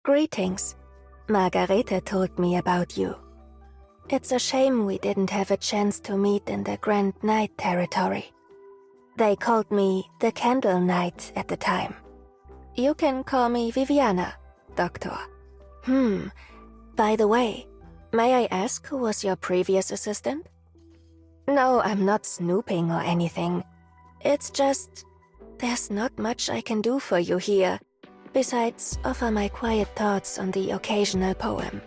Greetings. Margarete told me about you. It's a shame we didn't have a chance to meet in the Grand Knight territory. They called me the Candle Knight at the time. You can call me Viviana, Doctor. By the way, may I ask who was your previous assistant? No, I'm not snooping or anything. It's just, there's not much I can do for you here, besides offer my quiet thoughts on the occasional poem.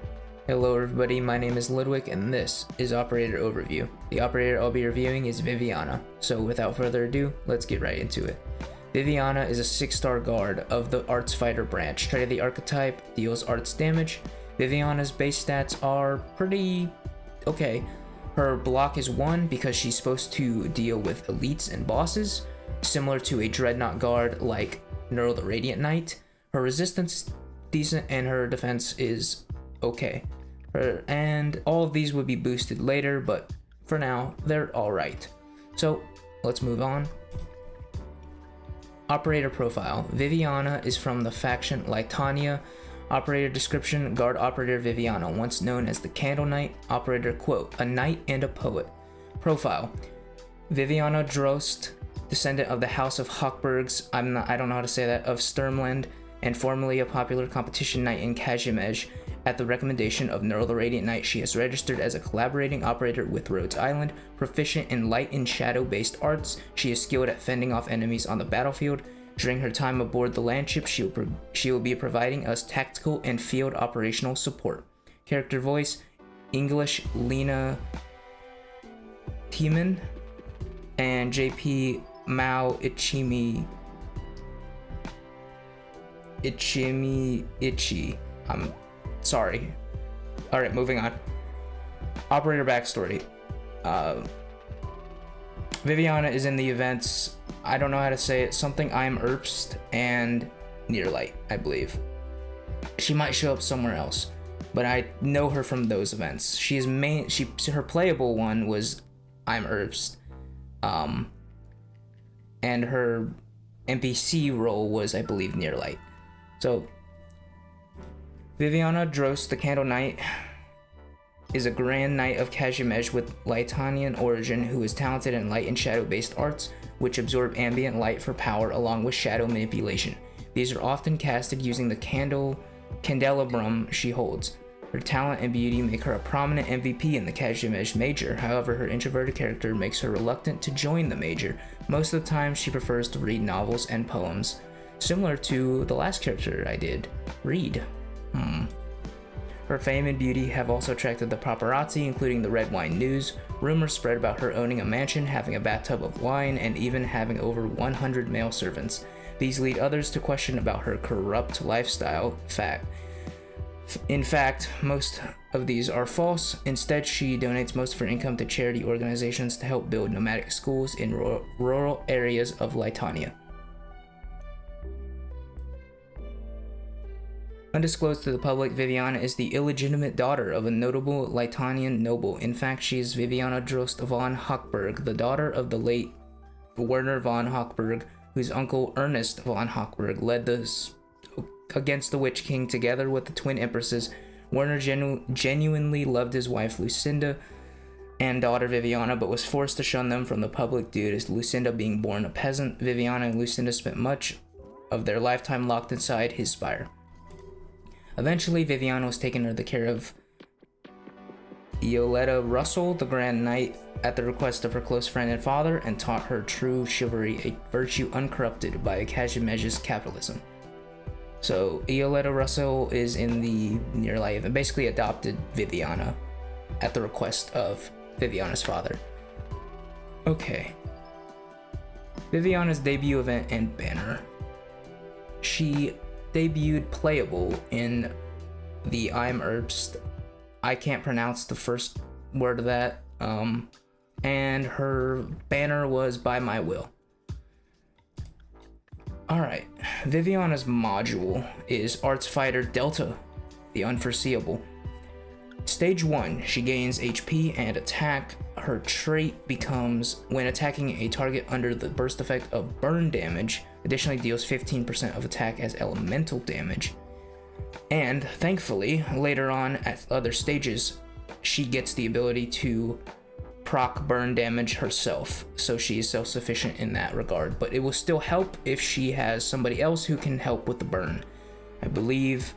Hello everybody, my name is Ludwig and this is Operator Overview. The operator I'll be reviewing is Viviana, so without further ado, let's get right into it. Viviana is a 6-star guard of the Arts Fighter branch. Trait of the archetype, deals arts damage. Viviana's base stats are pretty okay. Her block is 1 because she's supposed to deal with elites and bosses, similar to a Dreadnought guard like Neural the Radiant Knight. Her resistance is decent and her defense is okay. And all of these would be boosted later, but for now, they're alright. So, let's move on. Operator profile. Viviana is from the faction Litania. Operator description, Guard Operator Viviana, once known as the Candle Knight. Operator quote, a knight and a poet. Profile. Viviana Drost, descendant of the House of Hochbergs, I don't know how to say that, of Sturmland, and formerly a popular competition knight in Kazimierz. At the recommendation of Neural the Radiant Knight, she has registered as a collaborating operator with Rhodes Island. Proficient in light and shadow-based arts, she is skilled at fending off enemies on the battlefield. During her time aboard the landship, she will be providing us tactical and field operational support. Character voice, English Lena Tiemann, and JP Mao Ichi. I'm sorry. Alright, moving on. Operator backstory. Viviana is in the events, I don't know how to say it, something I'm Erbst and Nearlight, I believe. She might show up somewhere else, but I know her from those events. Her playable one was I'm Erbst, and her NPC role was, I believe, Nearlight. So, Viviana Drost, the Candle Knight, is a Grand Knight of Kazimierz with Litanian origin who is talented in light and shadow-based arts, which absorb ambient light for power along with shadow manipulation. These are often casted using the candelabrum she holds. Her talent and beauty make her a prominent MVP in the Kazimierz Major. However, her introverted character makes her reluctant to join the Major. Most of the time, she prefers to read novels and poems, similar to the last character I did, Reed. Her fame and beauty have also attracted the paparazzi, including the Red Wine News. Rumors spread about her owning a mansion, having a bathtub of wine, and even having over 100 male servants. These lead others to question about her corrupt lifestyle. In fact, most of these are false. Instead, she donates most of her income to charity organizations to help build nomadic schools in rural areas of Litania. Undisclosed to the public, Viviana is the illegitimate daughter of a notable Litanian noble. In fact, she is Viviana Drost von Hochberg, the daughter of the late Werner von Hochberg, whose uncle Ernest von Hochberg led against the Witch King together with the twin empresses. Werner genuinely loved his wife Lucinda and daughter Viviana, but was forced to shun them from the public due to Lucinda being born a peasant. Viviana and Lucinda spent much of their lifetime locked inside his spire. Eventually, Viviana was taken under the care of Ioletta Russell, the Grand Knight, at the request of her close friend and father, and taught her true chivalry, a virtue uncorrupted by Kazimierz capitalism. So, Ioletta Russell is in the near life and basically adopted Viviana at the request of Viviana's father. Okay. Viviana's debut event and banner. She debuted playable in the I'm Erbst. I can't pronounce the first word of that. And her banner was By My Will. Alright, Viviana's module is Arts Fighter Delta, the Unforeseeable. Stage 1, she gains HP and attack. Her trait becomes, when attacking a target under the burst effect of burn damage, additionally deals 15% of attack as elemental damage. And thankfully, later on at other stages, she gets the ability to proc burn damage herself, so she is self-sufficient in that regard, but it will still help if she has somebody else who can help with the burn. I believe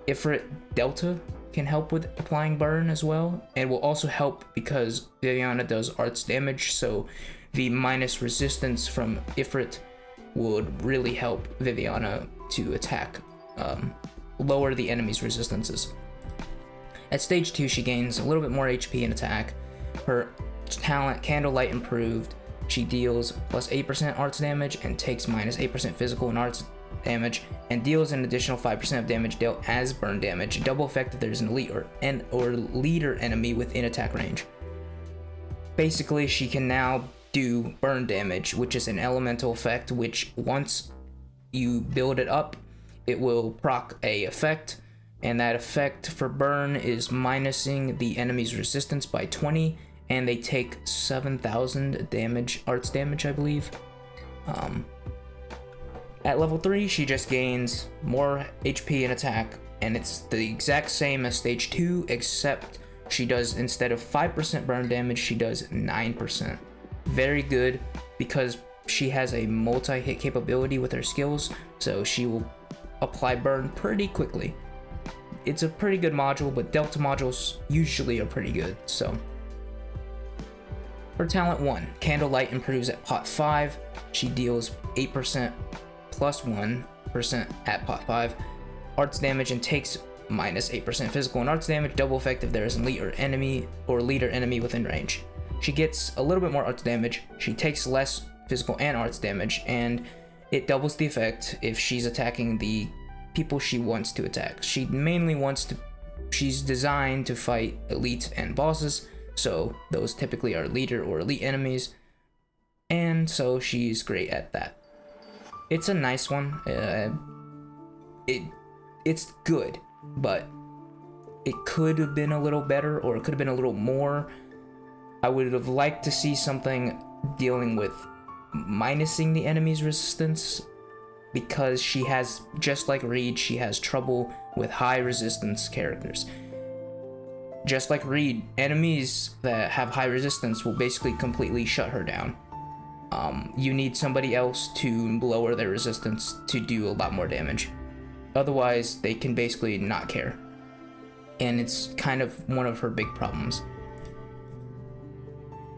Ifrit Delta can help with applying burn as well, and will also help because Viviana does arts damage, so the minus resistance from Ifrit would really help Viviana to attack, lower the enemy's resistances. At stage 2, she gains a little bit more HP and attack. Her talent, Candlelight, improved. She deals plus 8% arts damage and takes minus 8% physical and arts damage, and deals an additional 5% of damage dealt as burn damage, double effect if there's an elite or leader enemy within attack range. Basically, she can now do burn damage, which is an elemental effect, which once you build it up, it will proc a effect, and that effect for burn is minusing the enemy's resistance by 20, and they take 7,000 damage, arts damage, I believe. At level 3, she just gains more HP and attack, and it's the exact same as stage 2, except she does, instead of 5% burn damage, she does 9%. Very good, because she has a multi-hit capability with her skills, so she will apply burn pretty quickly. It's a pretty good module, but Delta modules usually are pretty good, so. For talent 1, Candlelight improves at pot 5. She deals 8% plus 1% at pot 5 arts damage and takes minus 8% physical and arts damage, double effect if there is a leader enemy within range. She gets a little bit more arts damage, she takes less physical and arts damage, and it doubles the effect if she's attacking the people she wants to attack. She's designed to fight elites and bosses, so those typically are leader or elite enemies, and so she's great at that. It's a nice one. It's good, but it could have been a little better, or it could have been a little more. I would have liked to see something dealing with minusing the enemy's resistance, because she has, just like Reed, she has trouble with high resistance characters. Just like Reed, enemies that have high resistance will basically completely shut her down. You need somebody else to lower their resistance to do a lot more damage. Otherwise, they can basically not care. And it's kind of one of her big problems.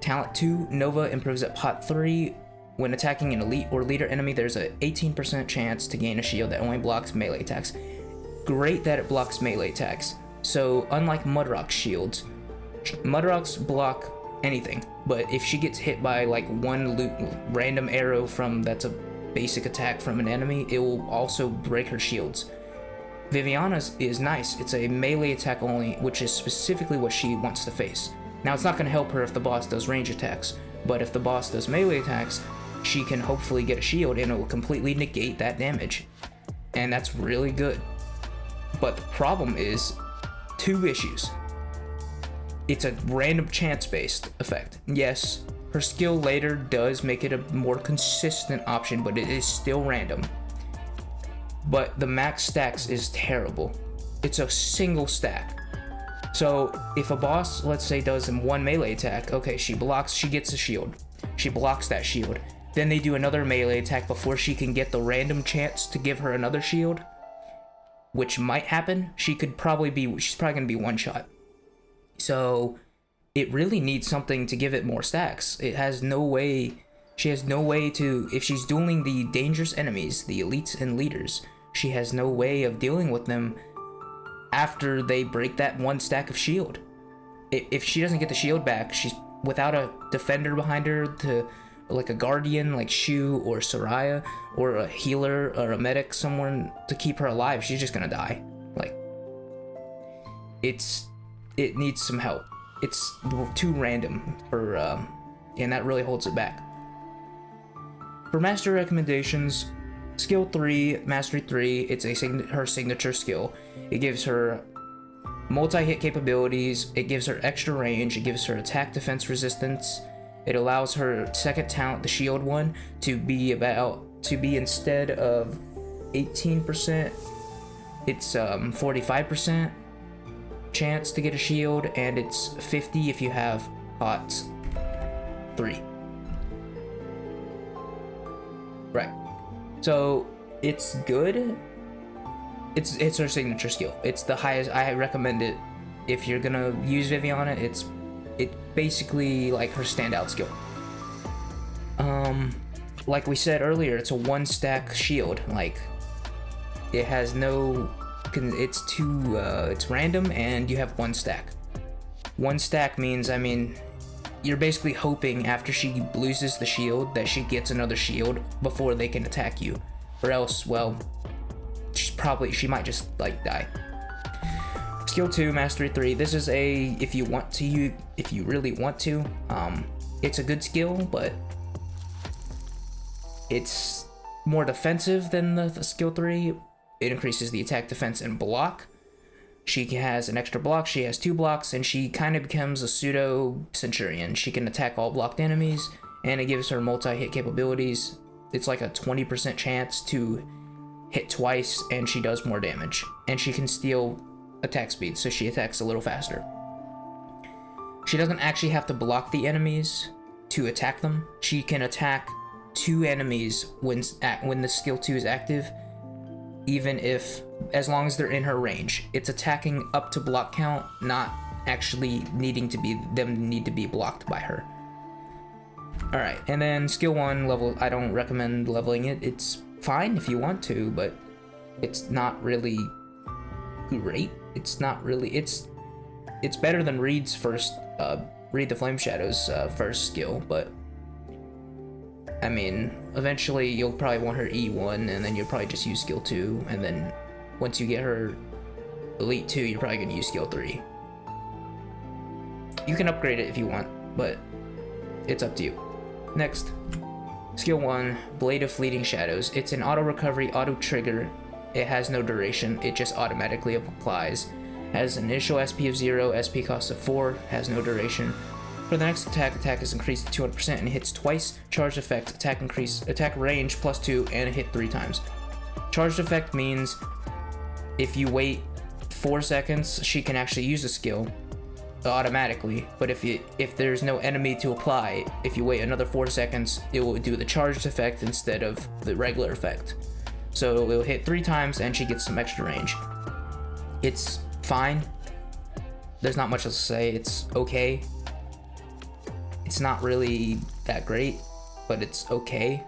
Talent 2, Nova improves at pot 3. When attacking an elite or leader enemy, there's an 18% chance to gain a shield that only blocks melee attacks. Great that it blocks melee attacks. So unlike Mudrock's shields, Mudrock's block anything, but if she gets hit by like one random arrow that's a basic attack from an enemy, it will also break her shields. Viviana's is nice. It's a melee attack only, which is specifically what she wants to face. Now, it's not going to help her if the boss does range attacks, but if the boss does melee attacks, she can hopefully get a shield and it will completely negate that damage. And that's really good. But the problem is 2 issues. It's a random chance-based effect. Yes, her skill later does make it a more consistent option, but it is still random. But the max stacks is terrible. It's a single stack. So if a boss, let's say, does one melee attack, okay, she gets a shield. She blocks that shield. Then they do another melee attack before she can get the random chance to give her another shield, which might happen. She's probably gonna be one shot. So it really needs something to give it more stacks. She has no way to, if she's dueling the dangerous enemies, the elites and leaders, she has no way of dealing with them after they break that one stack of shield. If she doesn't get the shield back, she's without a defender behind her, like a guardian like Shu or Soraya, or a healer or a medic, someone to keep her alive, she's just gonna die. Like, it needs some help. It's too random for, and that really holds it back. For master recommendations, skill 3, mastery 3, it's her signature skill. It gives her multi-hit capabilities, it gives her extra range, it gives her attack defense resistance, it allows her second talent, the shield one, to be instead of 18% It's 45% chance to get a shield, and it's 50 if you have pots 3. Right. So it's good. It's her signature skill. It's the highest. I recommend it if you're gonna use Viviana. It's basically like her standout skill. Like we said earlier, it's a 1-stack shield. Like, it has no. It's random, and you have 1 stack. 1 stack means, I mean, you're basically hoping after she loses the shield that she gets another shield before they can attack you, or else, well, she might just like die. Skill 2, Mastery 3. This is a if you really want to. It's a good skill, but it's more defensive than the skill 3. It increases the attack, defense, and block. She has an extra block. She has 2 blocks, and she kind of becomes a pseudo centurion. She can attack all blocked enemies, and it gives her multi-hit capabilities. It's like a 20% chance to hit twice, and she does more damage. And she can steal attack speed, so she attacks a little faster. She doesn't actually have to block the enemies to attack them. She can attack 2 enemies when the skill 2 is active, even if, as long as they're in her range. It's attacking up to block count, not actually needing to be blocked by her. Alright, and then skill 1 level, I don't recommend leveling it. It's fine if you want to, but it's not really great. It's better than Reed's first, Reed the Flame Shadow's first skill, but I mean, eventually you'll probably want her E1, and then you'll probably just use skill 2, and then once you get her Elite 2, you're probably gonna use skill 3. You can upgrade it if you want, but it's up to you. Next, skill 1, Blade of Fleeting Shadows. It's an auto recovery, auto trigger. It has no duration, it just automatically applies. Has an initial SP of 0, SP cost of 4, has no duration. For the next attack is increased to 200% and hits twice. Charged effect, attack range +2, and hit 3 times. Charged effect means if you wait 4 seconds, she can actually use the skill automatically. But if there's no enemy to apply, if you wait another 4 seconds, it will do the charged effect instead of the regular effect. So it will hit 3 times, and she gets some extra range. It's fine. There's not much else to say. It's okay. It's not really that great, but it's okay.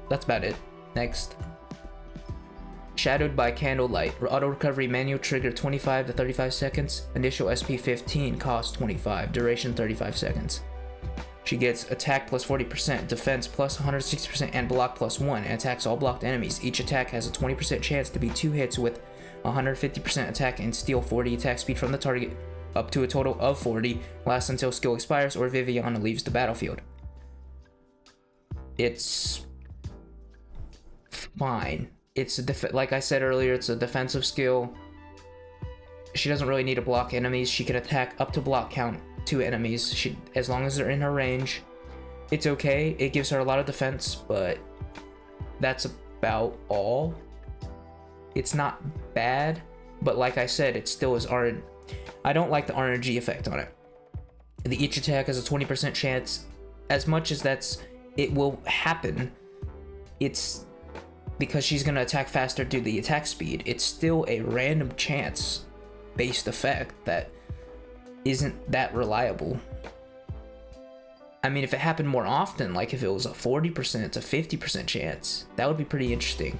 That's about it. Next. Shadowed by Candlelight. Auto recovery manual trigger 25 to 35 seconds. Initial SP 15, cost 25. Duration 35 seconds. She gets attack plus 40%, defense plus 160%, and block plus 1, and attacks all blocked enemies. Each attack has a 20% chance to be 2 hits with 150% attack and steal 40 attack speed from the target, up to a total of 40. Lasts until skill expires or Viviana leaves the battlefield. It's fine. It's like I said earlier, it's a defensive skill. She doesn't really need to block enemies. She can attack up to block count 2 enemies, as long as they're in her range. It's okay. It gives her a lot of defense, but that's about all. It's not bad, but like I said, it still is RNG. I don't like the RNG effect on it. Each attack has a 20% chance. As much as it will happen, it's because she's going to attack faster due to the attack speed. It's still a random chance based effect that isn't that reliable. I mean, if it happened more often, like if it was a 40% to 50% chance, that would be pretty interesting.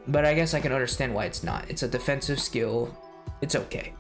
But I guess I can understand why it's not. It's a defensive skill. It's okay.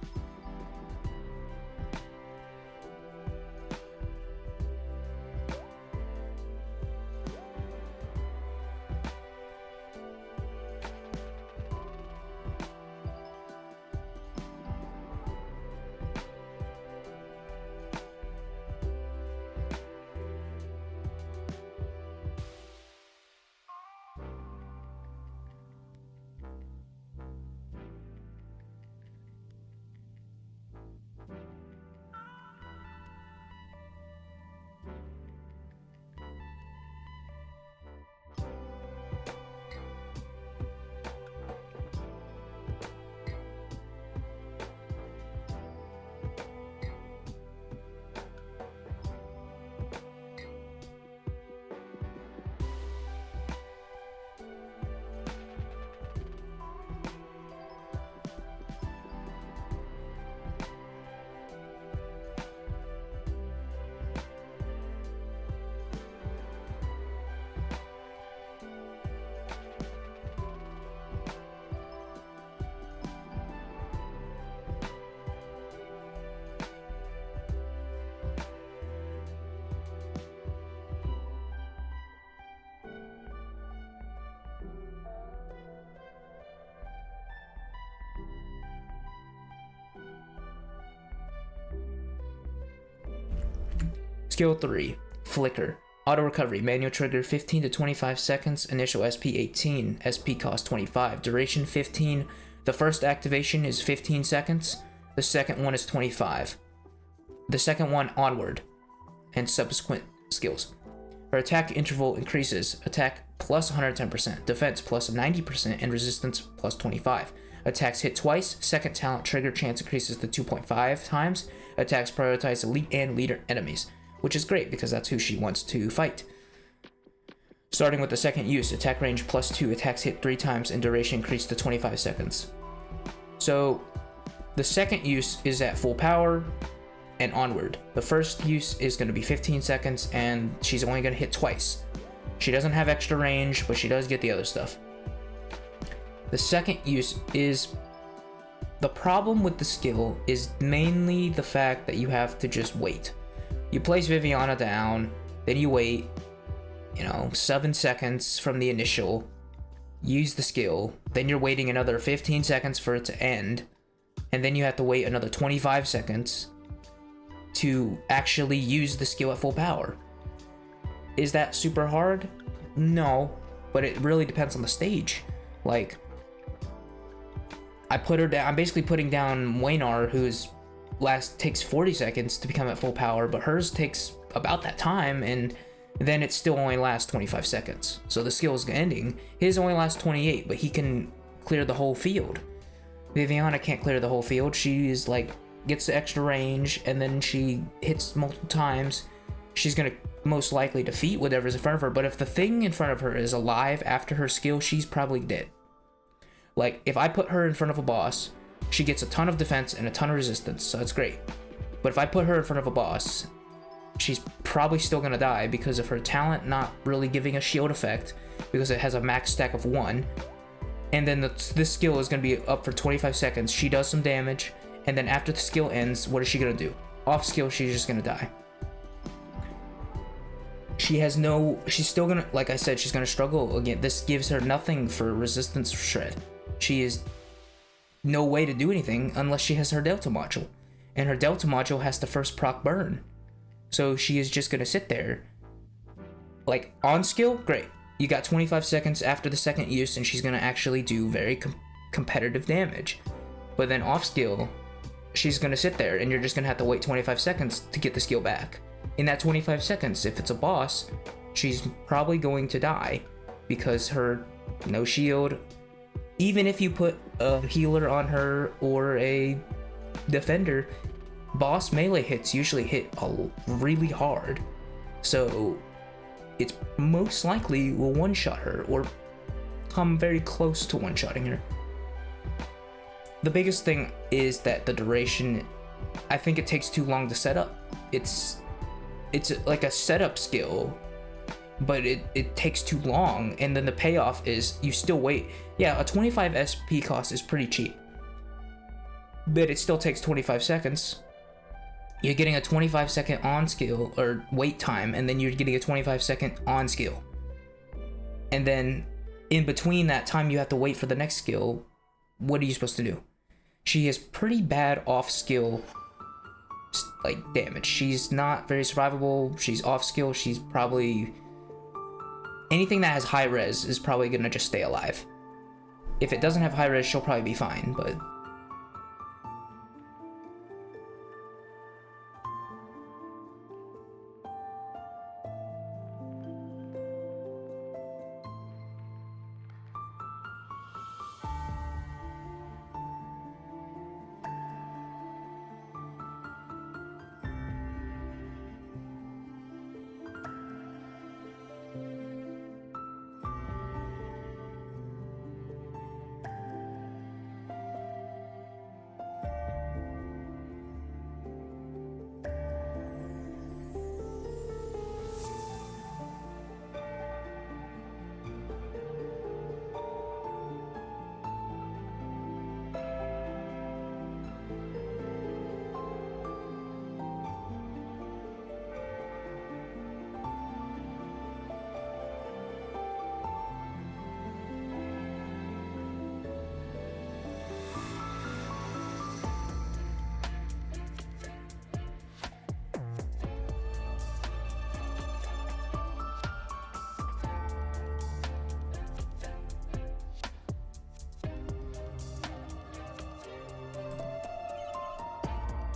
Skill 3, Flicker. Auto recovery, manual trigger 15 to 25 seconds, initial SP 18, SP cost 25, duration 15. The first activation is 15 seconds, the second one is 25. The second one onward, and subsequent skills. Her attack interval increases, attack plus 110%, defense plus 90%, and resistance plus 25. Attacks hit twice, second talent trigger chance increases to 2.5 times, attacks prioritize elite and leader enemies, which is great because that's who she wants to fight. Starting with the second use, attack range plus 2, attacks hit 3 times, and duration increased to 25 seconds. So the second use is at full power and onward. The first use is going to be 15 seconds, and she's only going to hit twice. She doesn't have extra range, but she does get the other stuff. The second use is... The problem with the skill is mainly the fact that you have to just wait. You place Viviana down, then you wait, 7 seconds from the initial, use the skill, then you're waiting another 15 seconds for it to end, and then you have to wait another 25 seconds to actually use the skill at full power. Is that super hard? No, but it really depends on the stage. Like, I put her down, I'm basically putting down Waynar, who's takes 40 seconds to become at full power, but hers takes about that time, and then it still only lasts 25 seconds. So the skill is ending. His only lasts 28, but he can clear the whole field. Viviana can't clear the whole field. She is gets the extra range, and then she hits multiple times. She's gonna most likely defeat whatever's in front of her, but if the thing in front of her is alive after her skill, she's probably dead. Like, if I put her in front of a boss, she gets a ton of defense and a ton of resistance, so it's great. But if I put her in front of a boss, she's probably still gonna die because of her talent not really giving a shield effect, because it has a max stack of 1. And then this skill is gonna be up for 25 seconds. She does some damage, and then after the skill ends, what is she gonna do? Off skill, she's just gonna die. She's still gonna, like I said, she's gonna struggle again. This gives her nothing for resistance shred. She is no way to do anything unless she has her Delta module, and her Delta module has to first proc burn. So she is just gonna sit there. Like, on skill, great. You got 25 seconds after the second use, and she's gonna actually do very competitive damage. But then off skill, she's gonna sit there, and you're just gonna have to wait 25 seconds to get the skill back. In that 25 seconds, if it's a boss, she's probably going to die because her no shield. Even if you put a healer on her or a defender, boss melee hits usually hit really hard. So it's most likely will one-shot her or come very close to one-shotting her. The biggest thing is that the duration, I think it takes too long to set up. It's like a setup skill, but it takes too long, and then the payoff is you still wait. Yeah, a 25 SP cost is pretty cheap, but it still takes 25 seconds. You're getting a 25 second on skill or wait time, and then you're getting a 25 second on skill, and then in between that time you have to wait for the next skill. What are you supposed to do? She has pretty bad off skill damage. She's not very survivable. She's off skill. She's probably anything that has high res is probably gonna just stay alive. If it doesn't have high res, she'll probably be fine, but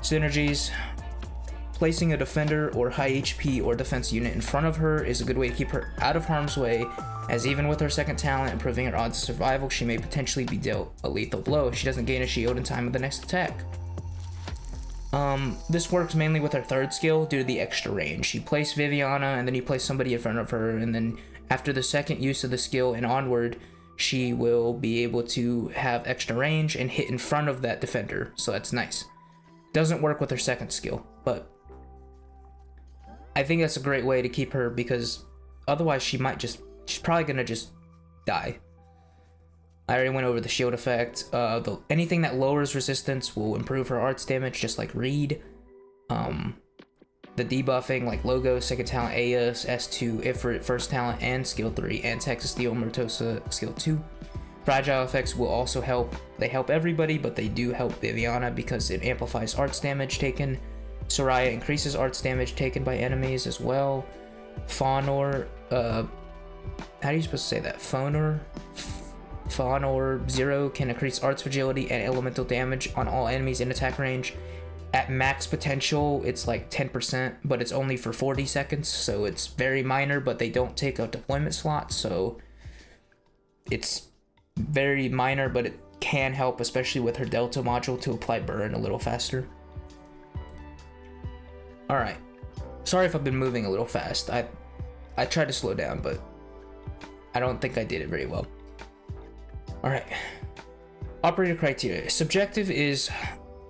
Synergies. Placing a defender or high HP or defense unit in front of her is a good way to keep her out of harm's way, as even with her second talent improving her odds of survival, she may potentially be dealt a lethal blow if she doesn't gain a shield in time of the next attack. This works mainly with her third skill due to the extra range. You place Viviana and then you place somebody in front of her, and then after the second use of the skill and onward, she will be able to have extra range and hit in front of that defender, so that's nice. Doesn't work with her second skill, but I think that's a great way to keep her, because otherwise she's probably gonna just die. I already went over the shield effect. Anything that lowers resistance will improve her arts damage, just like Reed. The debuffing, like Logo, second talent, Aeus, S2, Ifrit, first talent, and skill 3, and Texas Steel, Murtosa, skill 2. Fragile effects will also help. They help everybody, but they do help Viviana because it amplifies arts damage taken. Soraya increases arts damage taken by enemies as well. Faunor, how are you supposed to say that? Faunor 0 can increase arts fragility and elemental damage on all enemies in attack range. At max potential, it's like 10%, but it's only for 40 seconds, so it's very minor, but they don't take a deployment slot, so it's very minor, but it can help, especially with her Delta module, to apply burn a little faster. Alright, sorry if I've been moving a little fast. I tried to slow down, but I don't think I did it very well. Alright, operator criteria. Subjective is,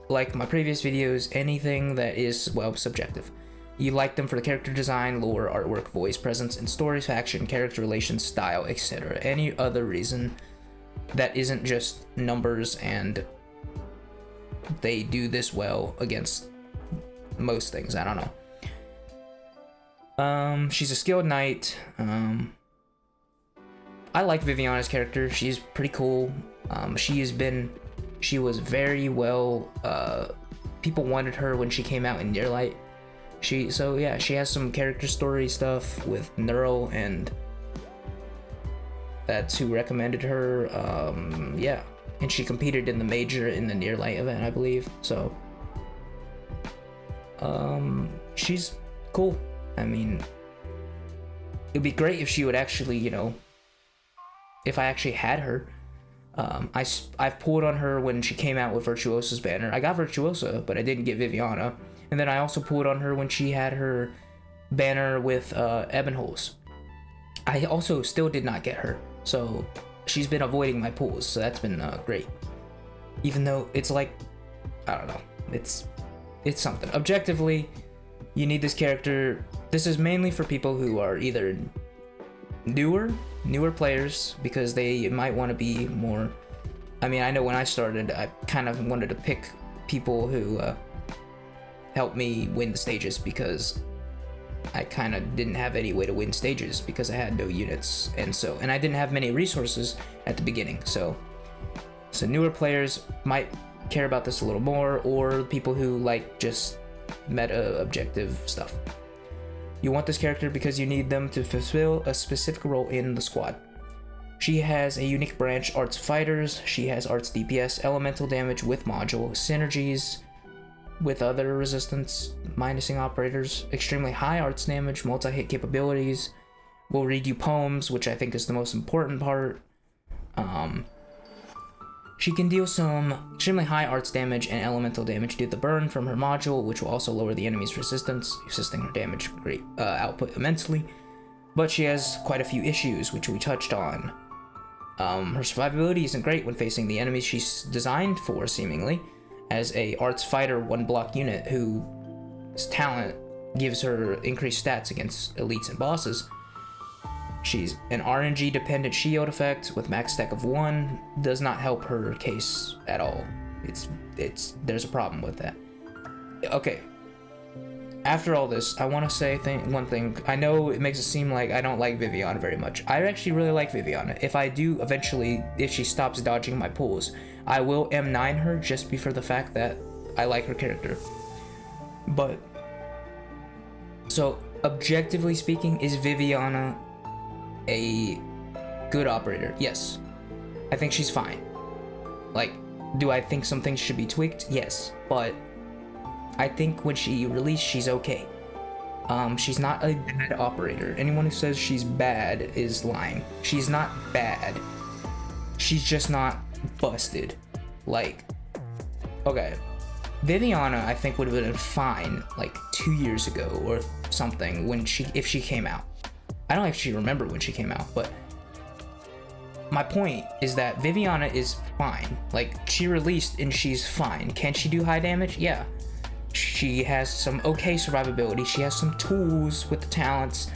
like my previous videos, anything that is, well, subjective. You like them for the character design, lore, artwork, voice, presence, and story, faction, character relations, style, etc. Any other reason that isn't just numbers and they do this well against most things, I don't know. She's a skilled knight. I like Viviana's character. She's pretty cool. She was very well, people wanted her when she came out in Nearlight. She has some character story stuff with Neural, and that's who recommended her. Yeah, and she competed in the major in the Nearlight event, I believe. So, she's cool. I mean, it'd be great if she would actually, if I actually had her. I've pulled on her when she came out with Virtuosa's banner. I got Virtuosa, but I didn't get Viviana. And then I also pulled on her when she had her banner with Ebonholes. I also still did not get her. So she's been avoiding my pulls, so that's been great. Even though it's like, I don't know, it's something. Objectively, you need this character. This is mainly for people who are either newer players, because they might want to be more, I mean, I know when I started, I kind of wanted to pick people who helped me win the stages, because I kind of didn't have any way to win stages because I had no units, and I didn't have many resources at the beginning, so newer players might care about this a little more, or people who like just meta objective stuff. You want this character because you need them to fulfill a specific role in the squad. She has a unique branch, Arts Fighters. She has Arts DPS, Elemental Damage with module, Synergies with other resistance, minusing operators, extremely high Arts Damage, multi-hit capabilities, will read you poems, which I think is the most important part. She can deal some extremely high arts damage and elemental damage due to the burn from her module, which will also lower the enemy's resistance, assisting her damage output immensely. But she has quite a few issues, which we touched on. Her survivability isn't great when facing the enemies she's designed for, seemingly, as a arts fighter 1-block unit whose talent gives her increased stats against elites and bosses. She's an RNG dependent shield effect with max stack of 1, does not help her case at all. There's a problem with that. Okay, after all this, I want to say one thing. I know it makes it seem like I don't like Viviana very much. I actually really like Viviana. If I do eventually, if she stops dodging my pulls, I will M9 her just for the fact that I like her character. But, so objectively speaking, is Viviana a good operator? Yes. I think she's fine. Like, do I think some things should be tweaked? Yes. But I think when she released, she's okay. She's not a bad operator. Anyone who says she's bad is lying. She's not bad. She's just not busted. Like, okay, Viviana I think would have been fine like 2 years ago or something if she came out. I don't actually remember when she came out, but my point is that Viviana is fine. Like, she released and she's fine. Can she do high damage? Yeah. She has some okay survivability. She has some tools with the talents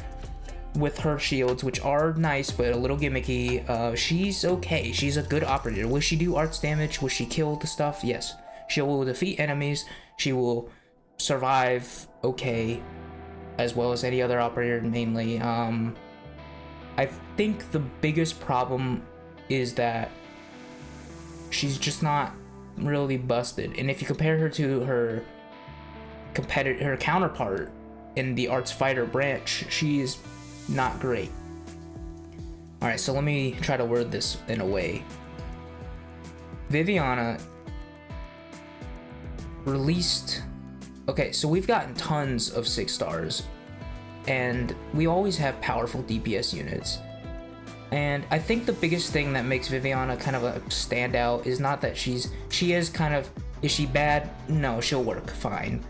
with her shields, which are nice but a little gimmicky. She's okay. She's a good operator. Will she do arts damage? Will she kill the stuff? Yes. She will defeat enemies. She will survive okay, as well as any other operator mainly. I think the biggest problem is that she's just not really busted. And if you compare her to her counterpart in the arts fighter branch, she's not great. Alright, so let me try to word this in a way. Viviana released... Okay, so we've gotten tons of 6 stars, and we always have powerful DPS units. And I think the biggest thing that makes Viviana kind of a standout is not that she is kind of... Is she bad? No, she'll work fine.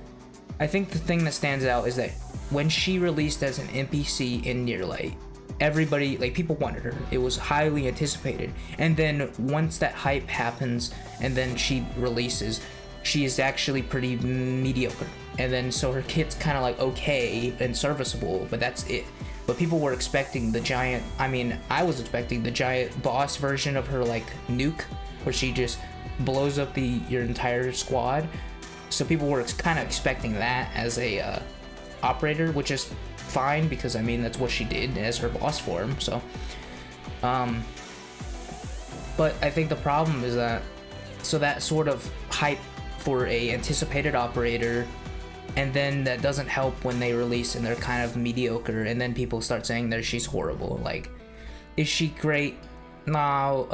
I think the thing that stands out is that when she released as an NPC in Nearlight, everybody, like, people wanted her. It was highly anticipated. And then once that hype happens and then she releases, she is actually pretty mediocre. And then so her kit's kind of like okay and serviceable, but that's it. But people were expecting the giant, I was expecting the giant boss version of her, like, nuke, where she just blows up your entire squad. So people were kind of expecting that as a operator, which is fine because that's what she did as her boss form. So but I think the problem is that that sort of hype for a anticipated operator, and then that doesn't help when they release and they're kind of mediocre, and then people start saying that she's horrible. Like, is she great? No.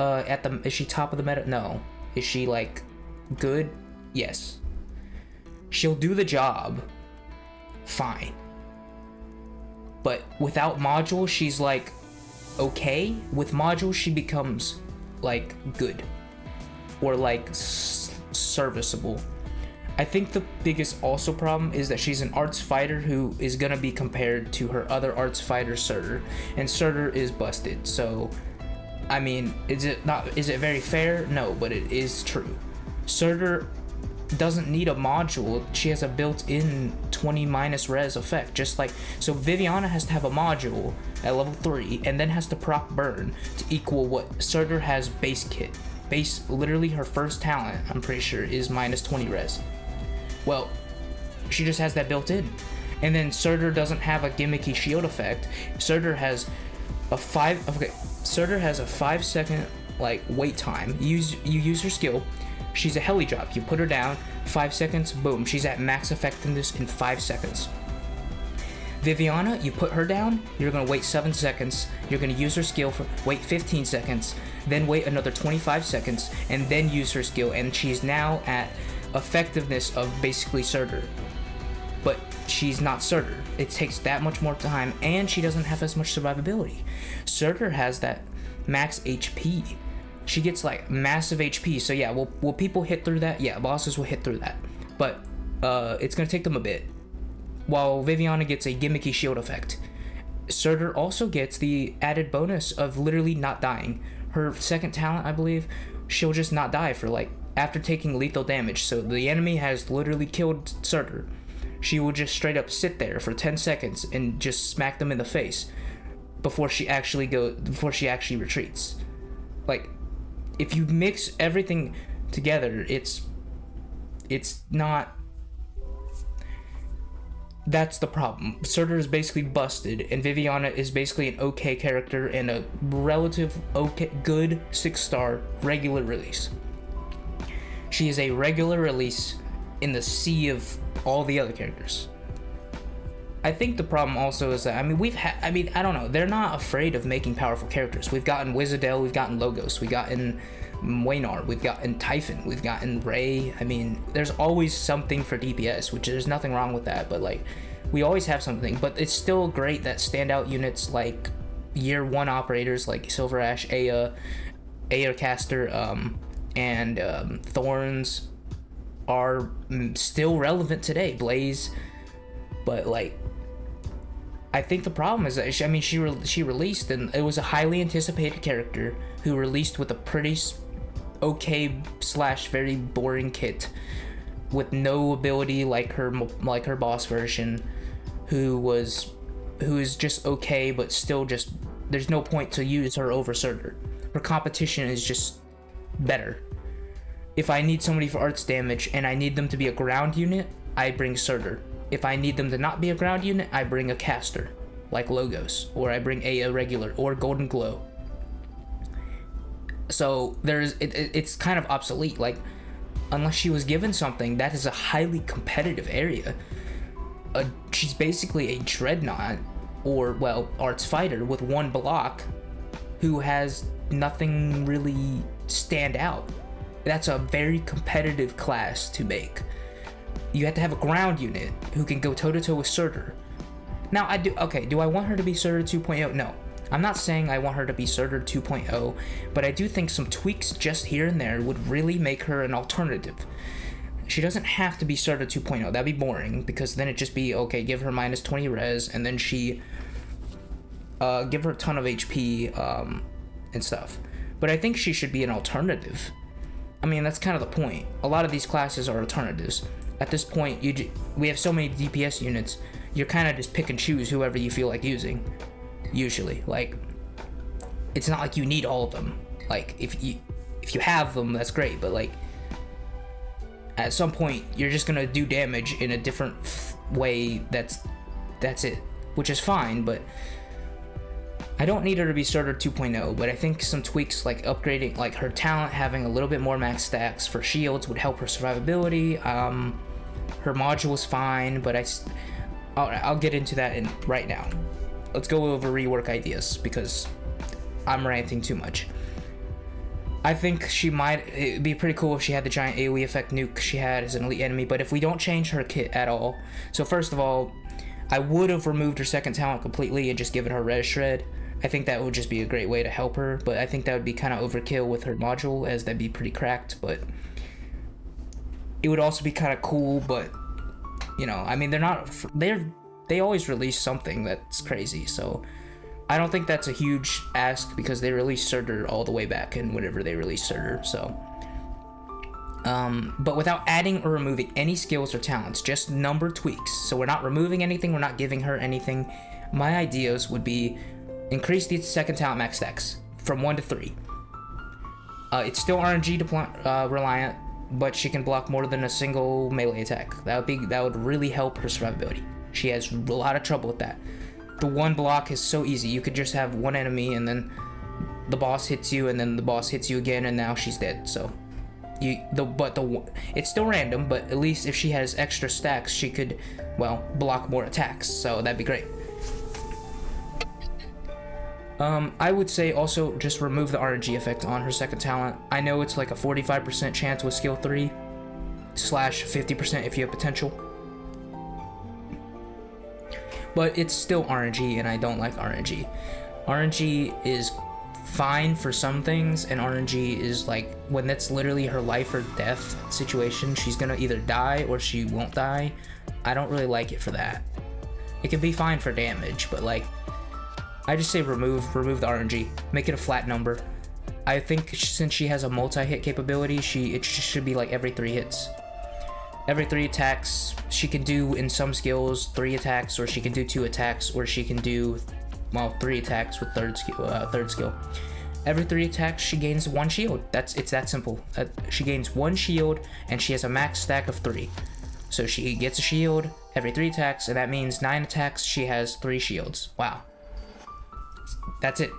Is she top of the meta? No. Is she, like, good? Yes. She'll do the job fine, but without modules she's like okay. With modules she becomes like good or like serviceable. I think the biggest also problem is that she's an arts fighter who is gonna be compared to her other arts fighter Surtur, and Surtur is busted. So is it very fair? No, but it is true. Surtur doesn't need a module. She has a built-in 20 minus res effect, just like, so Viviana has to have a module at level 3 and then has to proc burn to equal what Surtur has base kit. Literally her first talent, I'm pretty sure, is minus 20 res. Well, she just has that built in. And then Surtur doesn't have a gimmicky shield effect. Surtur has a 5 second like wait time. You use her skill. She's a heli drop. You put her down, 5 seconds, boom. She's at max effectiveness in 5 seconds. Viviana, you put her down, you're gonna wait 7 seconds. You're gonna use her skill wait 15 seconds, then wait another 25 seconds, and then use her skill. And she's now at effectiveness of basically Surtur. But she's not Surtur. It takes that much more time, and she doesn't have as much survivability. Surtur has that max HP. She gets like massive HP, so yeah, will people hit through that? Yeah, bosses will hit through that, but it's gonna take them a bit. While Viviana gets a gimmicky shield effect, Surtur also gets the added bonus of literally not dying. Her second talent, I believe, she'll just not die for like after taking lethal damage. So the enemy has literally killed Surtur. She will just straight up sit there for 10 seconds and just smack them in the face before she actually retreats. Like, if you mix everything together, it's not. That's the problem. Surtur is basically busted, and Viviana is basically an okay character and a relative okay, good 6-star regular release. She is a regular release in the sea of all the other characters. I think the problem also is that, I mean, I don't know, they're not afraid of making powerful characters. We've gotten Wizardale, we've gotten Logos, we've gotten Waynar, we've gotten Typhon, we've gotten Ray. I mean, there's always something for DPS, which there's nothing wrong with that, but like, we always have something. But it's still great that standout units like year 1 operators like Silver Ash, Aircaster, and Thorns are still relevant today. Blaze, but like, I think the problem is that she released, and it was a highly anticipated character who released with a pretty okay / very boring kit with no ability like her boss version, who is just okay, but still just, there's no point to use her over Surtur. Her competition is just better. If I need somebody for arts damage and I need them to be a ground unit, I bring Surtur. If I need them to not be a ground unit, I bring a caster, like Logos, or I bring a regular, or Golden Glow. So it's kind of obsolete. Like, unless she was given something, that is a highly competitive area. She's basically a Dreadnought, or, well, arts fighter with 1 block, who has nothing really stand out. That's a very competitive class to make. You have to have a ground unit who can go toe-to-toe with Surtur. Now, do I want her to be Surtur 2.0? No. I'm not saying I want her to be Surtur 2.0, but I do think some tweaks just here and there would really make her an alternative. She doesn't have to be Surtur 2.0. That'd be boring, because then it'd just be, okay, give her minus 20 res, and then give her a ton of HP, and stuff. But I think she should be an alternative. I mean, that's kind of the point. A lot of these classes are alternatives. At this point, we have so many DPS units, you're kind of just pick and choose whoever you feel like using, usually. Like, it's not like you need all of them. Like, if you have them, that's great, but like, at some point, you're just gonna do damage in a different way. That's it, which is fine, but I don't need her to be Surtur 2.0, but I think some tweaks like upgrading, like her talent, having a little bit more max stacks for shields would help her survivability. Her module is fine, but I'll get into that right now. Let's go over rework ideas, because I'm ranting too much. I think it'd be pretty cool if she had the giant AoE effect nuke she had as an elite enemy, but if we don't change her kit at all. So first of all, I would have removed her second talent completely and just given her res shred. I think that would just be a great way to help her, but I think that would be kind of overkill with her module, as that'd be pretty cracked. But it would also be kind of cool, but you know, I mean, they always release something that's crazy, so I don't think that's a huge ask, because they released Surtur all the way back and whenever they released Surtur. So but without adding or removing any skills or talents, just number tweaks. So we're not removing anything, we're not giving her anything. My ideas would be increase the second talent max stacks from 1 to 3. It's still RNG reliant, but she can block more than a single melee attack. That would really help her survivability. She has a lot of trouble with that. The 1 block is so easy. You could just have 1 enemy, and then the boss hits you, and then the boss hits you again, and now she's dead. So it's still random, but at least if she has extra stacks, she could, well, block more attacks. So that'd be great. I would say also just remove the RNG effect on her second talent. I know it's like a 45% chance with skill 3 / 50% if you have potential, but it's still RNG, and I don't like RNG. RNG is fine for some things, and RNG is like when that's literally her life or death situation. She's gonna either die or she won't die. I don't really like it for that. It can be fine for damage, but like, I just say remove the RNG, make it a flat number. I think since she has a multi-hit capability, it should be like every 3 hits. Every 3 attacks, she can do in some skills 3 attacks, or she can do 2 attacks, or she can do, well, 3 attacks with third skill. Every 3 attacks, she gains 1 shield. It's that simple. She gains 1 shield, and she has a max stack of 3. So she gets a shield every 3 attacks, and that means 9 attacks, she has 3 shields. Wow. That's it.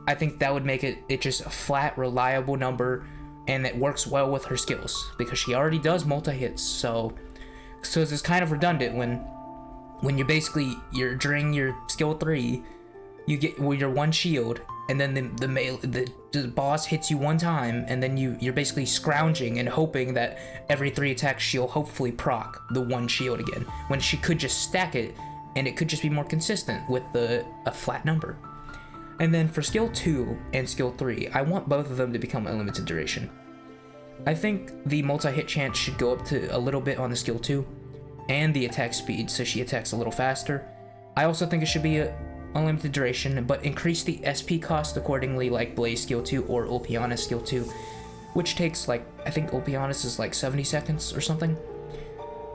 I think that would make it just a flat, reliable number, and it works well with her skills, because she already does multi-hits, so it's kind of redundant when when you're during your skill 3, you get your 1 shield, and then the boss hits you 1 time, and then you're basically scrounging and hoping that every 3 attacks she'll hopefully proc the 1 shield again, when she could just stack it, and it could just be more consistent with a flat number. And then for skill 2 and skill 3, I want both of them to become unlimited duration. I think the multi-hit chance should go up to a little bit on the skill 2, and the attack speed, so she attacks a little faster. I also think it should be a unlimited duration, but increase the SP cost accordingly, like Blaze skill 2 or Ulpiana's skill 2, which takes like, I think Ulpiana's is like 70 seconds or something.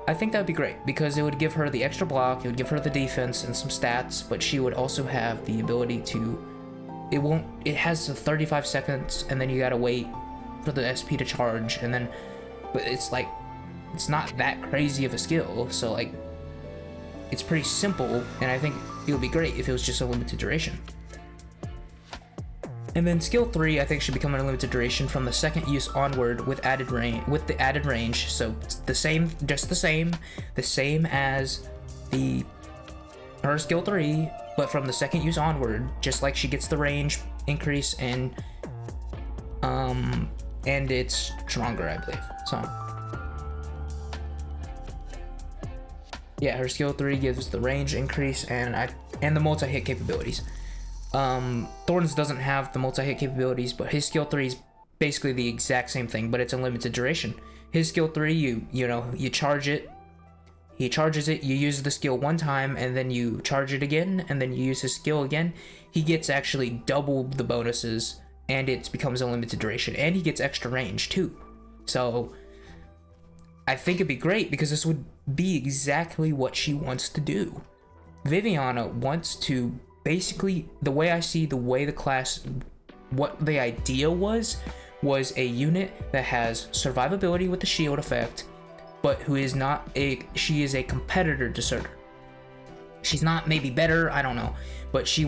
I think that would be great, because it would give her the extra block, it would give her the defense and some stats, but she would also have the ability to, it has 35 seconds, and then you gotta wait for the SP to charge, and then, but it's like, it's not that crazy of a skill, so like, it's pretty simple, and I think it would be great if it was just a limited duration. And then skill 3, I think, should become an unlimited duration from the second use onward with the added range. So the same as her skill 3, but from the second use onward, just like she gets the range increase and it's stronger, I believe. So yeah, her skill 3 gives the range increase and the multi-hit capabilities. Thorns doesn't have the multi-hit capabilities, but his skill 3 is basically the exact same thing, but it's unlimited duration. His skill 3, you charge it, he charges it, you use the skill 1 time, and then you charge it again, and then you use his skill again. He gets actually double the bonuses, and it becomes unlimited duration, and he gets extra range too. So I think it'd be great, because this would be exactly what she wants to do. Viviana wants to basically, the way I see the way the class, what the idea was a unit that has survivability with the shield effect, but she is a competitor to Surtur. She's not maybe better, I don't know, but she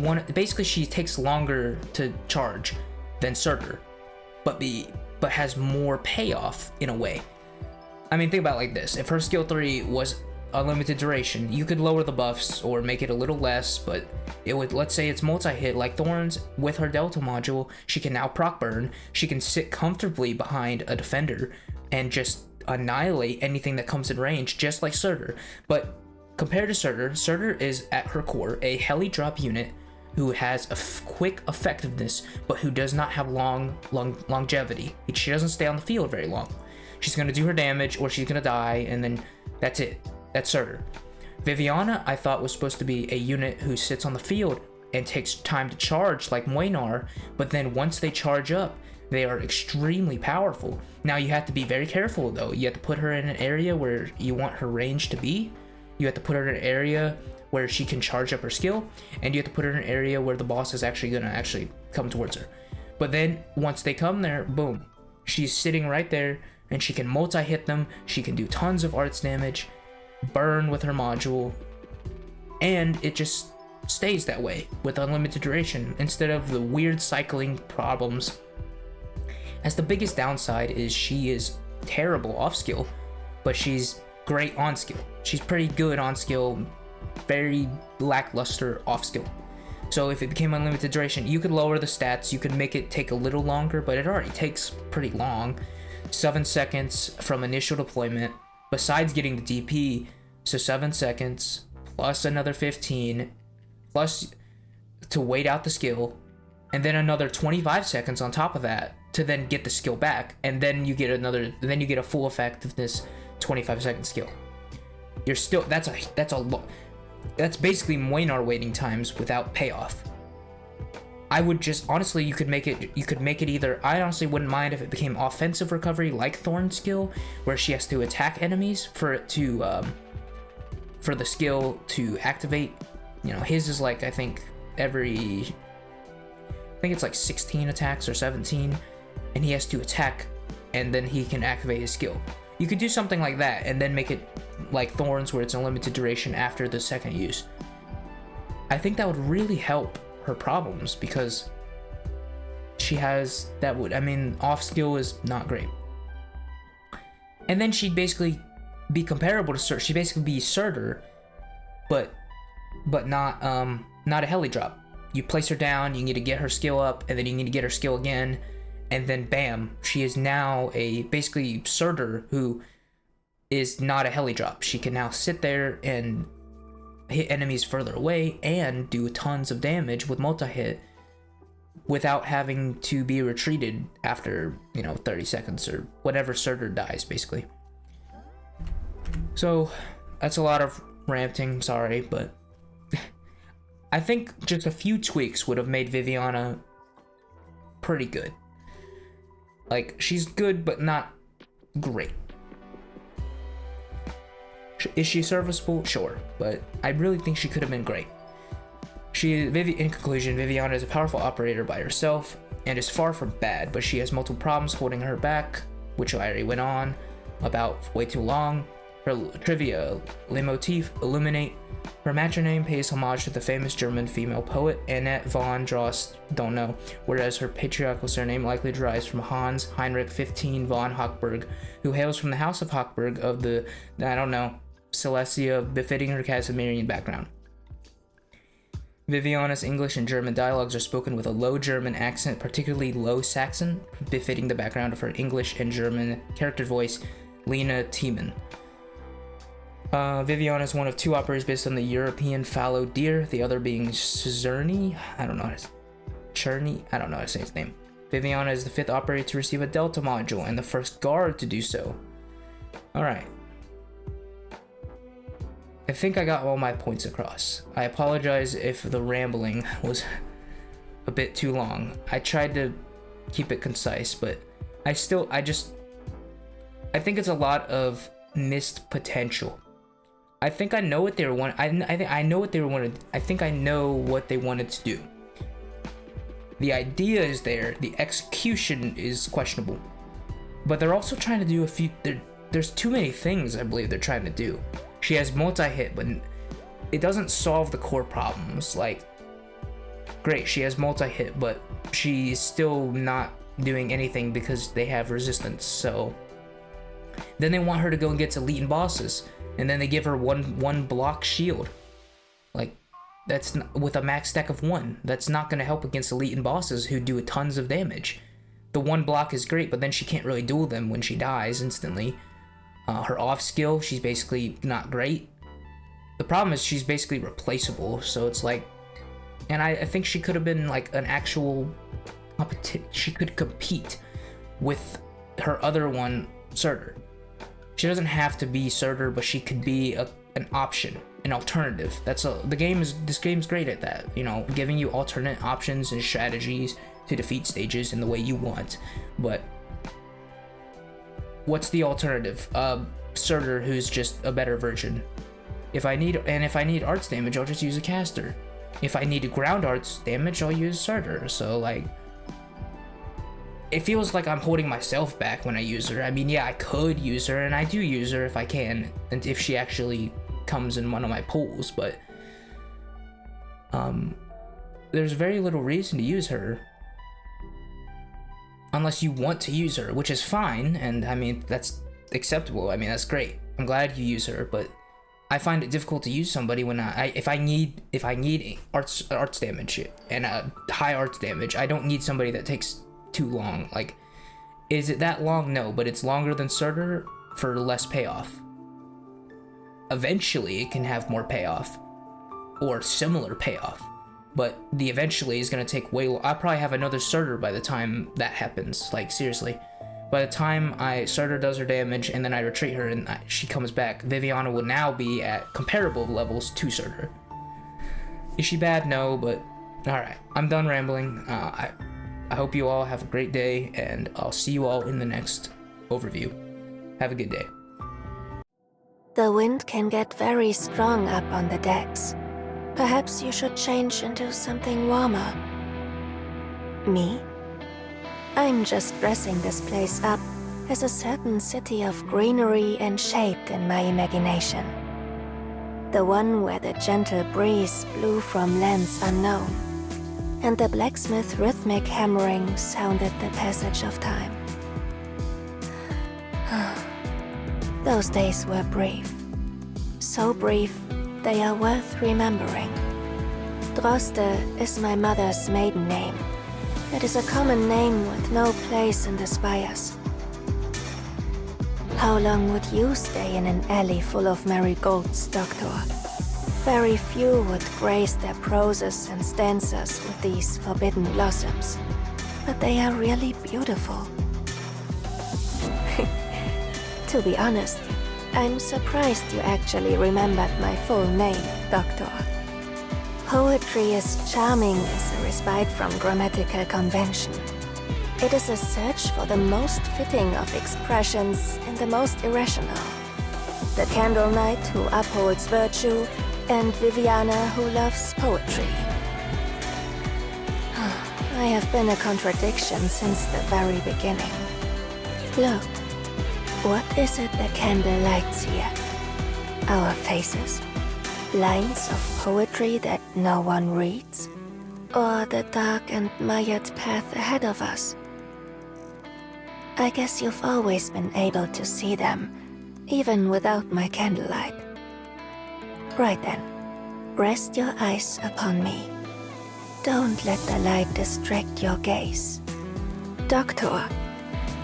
takes longer to charge than Surtur, but has more payoff in a way. I mean, think about it like this. If her skill 3 was unlimited duration, you could lower the buffs or make it a little less, but it would, let's say it's multi-hit like Thorns. With her Delta module, she can now proc burn. She can sit comfortably behind a defender and just annihilate anything that comes in range, just like Surtur. But compared to Surtur is at her core a heli drop unit who has a quick effectiveness, but who does not have longevity. She doesn't stay on the field very long. She's gonna do her damage, or she's gonna die, and then that's it. That's Surtur. Viviana, I thought, was supposed to be a unit who sits on the field and takes time to charge like Moinar, but then once they charge up, they are extremely powerful. Now you have to be very careful though. You have to put her in an area where you want her range to be. You have to put her in an area where she can charge up her skill, and you have to put her in an area where the boss is actually gonna come towards her. But then once they come there, boom, she's sitting right there, and she can multi-hit them. She can do tons of arts damage, burn with her module, and it just stays that way with unlimited duration instead of the weird cycling problems. As the biggest downside is she is terrible off skill, but she's great on skill. She's pretty good on skill, very lackluster off skill. So if it became unlimited duration, you could lower the stats, you could make it take a little longer, but it already takes pretty long. 7 seconds from initial deployment, besides getting the DP, so 7 seconds, plus another 15, plus to wait out the skill, and then another 25 seconds on top of that to then get the skill back, and then you get a full effectiveness 25-second skill. You're still, that's basically Moinar waiting times without payoff. I would just, honestly, you could make it either, I honestly wouldn't mind if it became offensive recovery like Thorn's skill, where she has to attack enemies for it to, for the skill to activate. You know, his is like, I think it's like 16 attacks or 17, and he has to attack, and then he can activate his skill. You could do something like that, and then make it like Thorns, where it's a limited duration after the second use. I think that would really help her problems, because she has off skill is not great. And then she'd basically be comparable to Surtur. She'd basically be Surtur but not a heli drop. You place her down, you need to get her skill up, and then you need to get her skill again, and then bam, she is now a basically Surtur who is not a heli drop. She can now sit there and hit enemies further away and do tons of damage with multi-hit without having to be retreated after, 30 seconds or whatever Surtur dies, basically. So that's a lot of ranting, sorry, but I think just a few tweaks would have made Viviana pretty good. Like, she's good, but not great. Is she serviceable? Sure, but I really think she could have been great. In conclusion, Viviana is a powerful operator by herself and is far from bad, but she has multiple problems holding her back, which I already went on about way too long. Her trivia, leitmotif, Illuminate. Her matroname pays homage to the famous German female poet Annette von Drost, don't know, whereas her patriarchal surname likely derives from Hans Heinrich 15 von Hochberg, who hails from the House of Hochberg of the, Silesia, befitting her Casimirian background. Viviana's English and German dialogues are spoken with a low German accent, particularly low Saxon, befitting the background of her English and German character voice, Lena Thiemann. Viviana is one of two operators based on the European fallow deer, the other being Czerny. I don't know how to say his name. Viviana is the 5th operator to receive a Delta module and the first guard to do so. Alright. I think I got all my points across. I apologize if the rambling was a bit too long. I tried to keep it concise, but I think it's a lot of missed potential. I think I know what they were I know what they wanted. I think I know what they wanted to do. The idea is there, the execution is questionable. But they're also trying to do a few there's too many things I believe they're trying to do. She has multi-hit, but it doesn't solve the core problems. Like, great, she has multi-hit, but she's still not doing anything because they have resistance. So then they want her to go and get to elite bosses, and then they give her one block shield. Like, that's not, with a max stack of 1. That's not going to help against elite bosses who do tons of damage. The 1 block is great, but then she can't really duel them when she dies instantly. Her off skill, she's basically not great. The problem is she's basically replaceable, so it's like, and I think she could have been like an actual she could compete with her other one, Surtur. She doesn't have to be Surtur, but she could be an option, an alternative. This game's great at that, giving you alternate options and strategies to defeat stages in the way you want. But what's the alternative? Surtur, who's just a better version. If I need arts damage, I'll just use a caster. If I need ground arts damage, I'll use Surtur. So like, it feels like I'm holding myself back when I use her. I mean, yeah, I could use her, and I do use her if I can, and if she actually comes in one of my pools, but there's very little reason to use her. Unless you want to use her, which is fine, and I mean, that's acceptable. I mean, that's great. I'm glad you use her, but I find it difficult to use somebody when if I need arts damage and high arts damage. I don't need somebody that takes too long. Like, is it that long? No, but it's longer than Surtur for less payoff. Eventually, it can have more payoff or similar payoff. But the eventually is going to take way long. I'll probably have another Surtur by the time that happens. Like, seriously. By the time Surtur does her damage and then I retreat her and she comes back, Viviana will now be at comparable levels to Surtur. Is she bad? No, but alright. I'm done rambling. I hope you all have a great day, and I'll see you all in the next overview. Have a good day. The wind can get very strong up on the decks. Perhaps you should change into something warmer. Me? I'm just dressing this place up as a certain city of greenery and shade in my imagination. The one where the gentle breeze blew from lands unknown, and the blacksmith rhythmic hammering sounded the passage of time. Those days were brief. So brief they are worth remembering. Droste is my mother's maiden name. It is a common name with no place in the spires. How long would you stay in an alley full of marigolds, Doctor? Very few would grace their proses and stanzas with these forbidden blossoms, but they are really beautiful. To be honest, I'm surprised you actually remembered my full name, Doctor. Poetry is charming as a respite from grammatical convention. It is a search for the most fitting of expressions in the most irrational. The Candle Knight who upholds virtue, and Viviana who loves poetry. I have been a contradiction since the very beginning. Look, what is it the candle lights here? Our faces? Lines of poetry that no one reads? Or the dark and mired path ahead of us? I guess you've always been able to see them, even without my candlelight. Right then, rest your eyes upon me. Don't let the light distract your gaze. Doctor,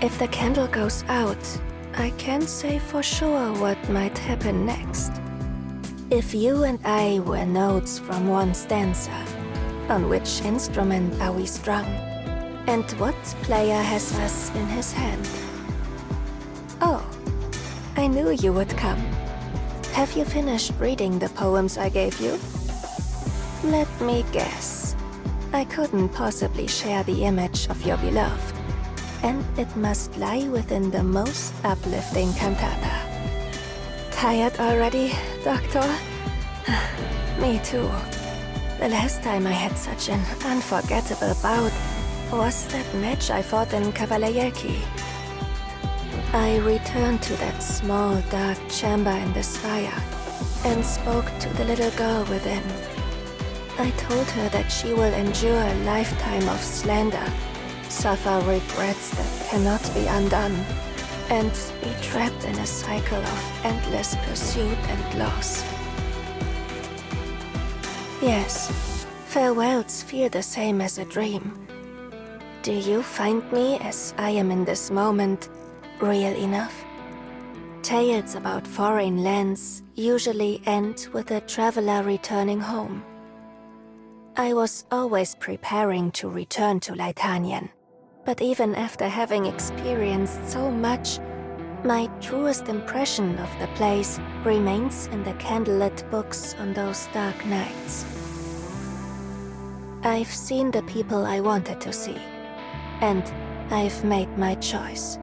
if the candle goes out, I can't say for sure what might happen next. If you and I were notes from one stanza, on which instrument are we strung? And what player has us in his hand? Oh, I knew you would come. Have you finished reading the poems I gave you? Let me guess. I couldn't possibly share the image of your beloved, and it must lie within the most uplifting cantata. Tired already, Doctor? Me too. The last time I had such an unforgettable bout was that match I fought in Kavalayaki. I returned to that small, dark chamber in the spire and spoke to the little girl within. I told her that she will endure a lifetime of slander, suffer regrets that cannot be undone, and be trapped in a cycle of endless pursuit and loss. Yes, farewells feel the same as a dream. Do you find me as I am in this moment real enough? Tales about foreign lands usually end with a traveler returning home. I was always preparing to return to Lytanian, but even after having experienced so much, my truest impression of the place remains in the candlelit books on those dark nights. I've seen the people I wanted to see, and I've made my choice.